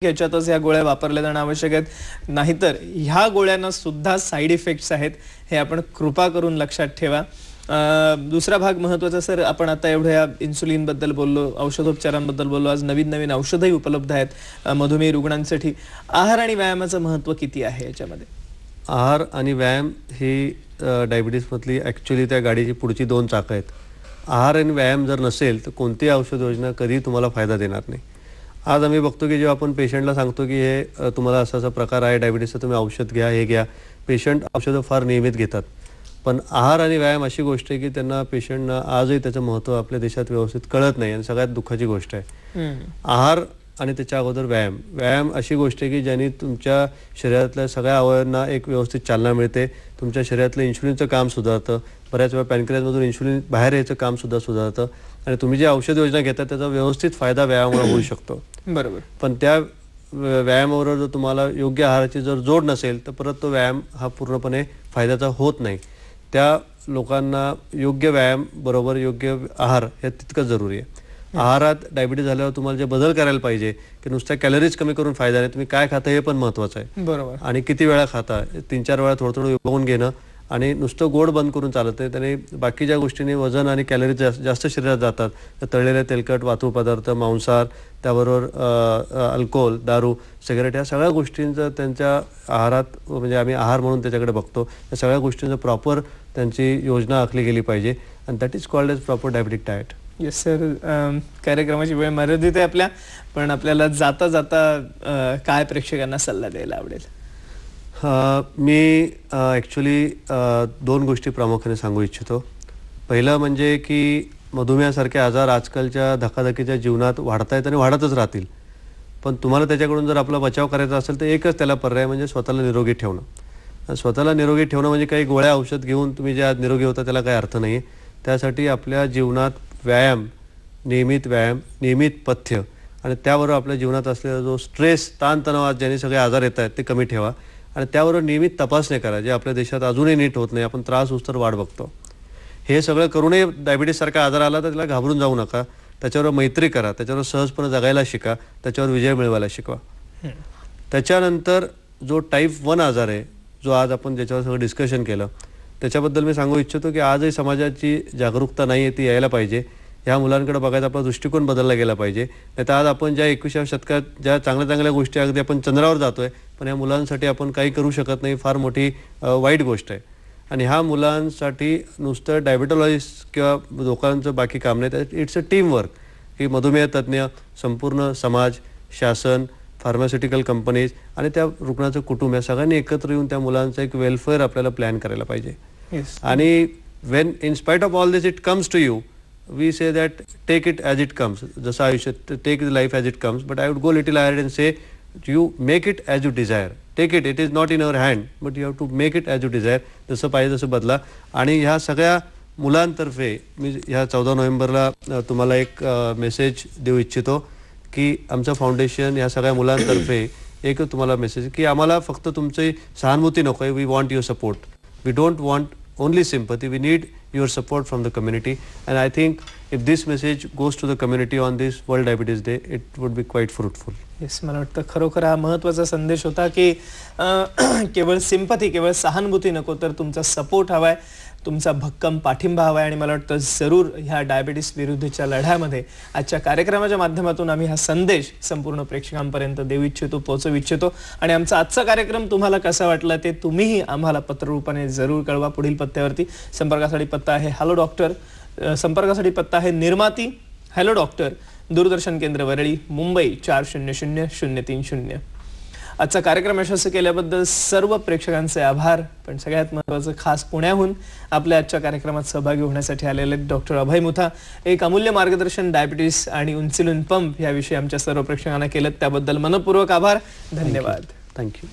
ह्याच्यातच ह्या गोळ्या वापरल्या जाणं आवश्यक आहेत, नाहीतर ह्या गोळ्यांना सुद्धा साइड इफेक्ट्स आहेत, हे आपण कृपा करून लक्षात ठेवा। दुसरा भाग महत्त्वाचा सर, आपण आता एवढ्या इन्सुलिन बद्दल बोललो, औषधोपचारांबद्दल बोललो, आज नवीन नवीन औषधही उपलब्ध आहेत मधुमेह रुग्णांसाठी। आहार आणि व्यायामाचं महत्त्व किती आहे याच्यामध्ये? आहार आणि व्यायाम ही डायबिटीसमधली ॲक्च्युअली त्या गाडीची पुढची दोन चाकं आहेत। आहार आणि व्यायाम जर नसेल तर कोणतीही औषध योजना कधी तुम्हाला फायदा देणार नाही। आज आम्ही बघतो की जेव्हा आपण पेशंटला सांगतो की हे तुम्हाला असा असा प्रकार आहे डायबिटीसचा, तुम्ही औषध घ्या, हे घ्या, पेशंट औषधं फार नियमित घेतात। पण आहार आणि व्यायाम अशी गोष्ट आहे की त्यांना पेशंटना आजही त्याचं महत्त्व आपल्या देशात व्यवस्थित कळत नाही आणि सगळ्यात दुःखाची गोष्ट आहे। आहार आणि त्याच्या अगोदर व्यायाम अशी गोष्ट आहे की ज्याने तुमच्या शरीरातल्या सगळ्या अवयवांना एक व्यवस्थित चालना मिळते, तुमच्या शरीरातलं इन्शुलिनचं काम सुधारतं, बऱ्याच वेळा पॅनक्रियाजमधून इन्शुलिन बाहेर यायचं काम सुद्धा सुधारतं आणि तुम्ही जे औषध योजना घेता त्याचा व्यवस्थित फायदा व्यायामामुळे होऊ शकतो। बरोबर। पण त्या व्यायामाबरोबर जर तुम्हाला योग्य आहाराची जर जोड नसेल तर परत तो व्यायाम हा पूर्णपणे फायद्याचा होत नाही। त्या लोकांना योग्य व्यायाम बरोबर योग्य आहार हे तितकंच जरुरी आहे। आहारात डायबिटीस झाल्यावर तुम्हाला जे बदल करायला पाहिजे की नुसत्या कॅलरीज कमी करून फायदा नाही, तुम्ही काय खाता हे पण महत्त्वाचं आहे। बरोबर। आणि किती वेळा खाता, 3-4 वेळा थोडं थोडं बघून घेणं आणि नुसतं गोड बंद करून चालत नाही, त्याने बाकीच्या गोष्टींनी वजन आणि कॅलरीज जास्त शरीरात जातात। तर तळलेले तेलकट वातू पदार्थ, मांसाहार, त्याबरोबर अल्कोहोल, दारू, सिगारेट या सगळ्या गोष्टींचं त्यांच्या आहारात म्हणजे आम्ही आहार म्हणून त्याच्याकडे बघतो, या सगळ्या गोष्टींचं प्रॉपर त्यांची योजना आखली गेली पाहिजे आणि that is called as proper diabetic diet. Yes sir, कार्यक्रमाची वेळ मर्यादित आहे आपल्या, पण आपल्याला जाता जाता काय प्रेक्षकांना सल्ला द्यायला आवडेल? मी ॲक्च्युली दोन गोष्टी प्रामुख्याने सांगू इच्छितो। पहिलं म्हणजे की मधुमेहासारखे आजार आजकालच्या धकाधकीच्या जीवनात वाढत आहेत आणि वाढतच राहतील, पण तुम्हाला त्याच्याकडून जर आपला बचाव करायचा असेल तर एकच त्याला पर्याय म्हणजे स्वतःला निरोगी ठेवणं। स्वतःला निरोगी ठेवणं म्हणजे काही गोळ्या औषध घेऊन तुम्ही जे आज निरोगी होता त्याला काही अर्थ नाही आहे। त्यासाठी आपल्या जीवनात व्यायाम, नियमित पथ्य आणि त्याबरोबर आपल्या जीवनात असलेला जो स्ट्रेस, ताणतणावात ज्याने सगळे आजार येत आहेत ते कमी ठेवा आणि त्याबरोबर नियमित तपासण्या करा, जे आपल्या देशात अजूनही नीट होत नाही। आपण त्रास होस तर वाढ बघतो। हे सगळं करूनही डायबिटीससारखा आजार आला तर त्याला घाबरून जाऊ नका, त्याच्यावर मैत्री करा, त्याच्यावर सहजपणे जगायला शिका, त्याच्यावर विजय मिळवायला शिकवा। त्याच्यानंतर जो टाईप 1 आजार आहे, जो आज आपण ज्याच्यावर सगळं डिस्कशन केलं, त्याच्याबद्दल मी सांगू इच्छितो की आजही समाजाची जागरूकता नाही आहे, ती यायला पाहिजे। ह्या मुलांकडे बघायचा आपला दृष्टिकोन बदलला गेला पाहिजे। नाहीतर आज आपण ज्या 21व्या शतकात ज्या चांगल्या चांगल्या गोष्टी अगदी आपण चंद्रावर जातोय, पण या मुलांसाठी आपण काही करू शकत नाही, फार मोठी वाईट गोष्ट आहे। आणि ह्या मुलांसाठी नुसतं डायबिटॉलॉजिस्ट किंवा लोकांचं बाकी काम नाही, तर इट्स अ टीम वर्क की मधुमेह तज्ज्ञ, संपूर्ण समाज, शासन, फार्मास्युटिकल कंपनीज आणि त्या रुग्णाचं कुटुंब या सगळ्यांनी एकत्र येऊन त्या मुलांचा एक वेलफेअर आपल्याला प्लॅन करायला पाहिजे। आणि when in spite of all this it comes to you, we say that take it as it comes, जसं आयुष्यात take the life as it comes, but I would go little ahead and say you make it as you desire, take it, it is not in your hand, but you have to make it as you desire, जसं पाहिजे तसं बदला। आणि ह्या सगळ्या मुलांतर्फे मी ह्या 14 नोव्हेंबरला तुम्हाला एक मेसेज देऊ इच्छितो की आमचं फाउंडेशन ह्या सगळ्या मुलांतर्फे एक तुम्हाला मेसेज की आम्हाला फक्त तुमची सहानुभूती नको आहे, we want your support, we don't want only sympathy, we need your support from the community, and I think if this message goes to the community on this World Diabetes Day, it would be quite fruitful. Yes, मला वाटतं खरोखर हा महत्त्वाचा संदेश होता की केवळ sympathy, केवळ सहानुभूती नको, तर तुमचा सपोर्ट हवा आहे, तुमचा भक्कम पाठिंबा हवा आहे। आणि मला वाटतं जरूर ह्या डायबिटीस विरुद्धच्या लढ्यामध्ये आजच्या कार्यक्रमाच्या माध्यमातून आम्ही हा संदेश संपूर्ण प्रेक्षकांपर्यंत देऊ इच्छितो, पोहोचवू इच्छितो। आणि आमचा आजचा कार्यक्रम तुम्हाला कसा वाटला ते तुम्हीही आम्हाला पत्ररूपाने जरूर कळवा। पुढील पत्त्यावरती संपर्कासाठी पत्ता आहे हॅलो डॉक्टर, संपर्कासाठी पत्ता आहे निर्माती हॅलो डॉक्टर, दूरदर्शन केंद्र वरळी, मुंबई 400030। आजचा कार्यक्रम यशस्वी केल्याबद्दल सर्व प्रेक्षकांचे आभार। पण सगळ्यात महत्त्वाचं, खास पुण्याहून आपल्या आजच्या कार्यक्रमात सहभागी होण्यासाठी आलेले डॉक्टर अभय मुथा, एक अमूल्य मार्गदर्शन डायबिटीस आणि इन्सुलिन पंप याविषयी आमच्या सर्व प्रेक्षकांना केलं, त्याबद्दल मनपूर्वक आभार, धन्यवाद। थँक्यू।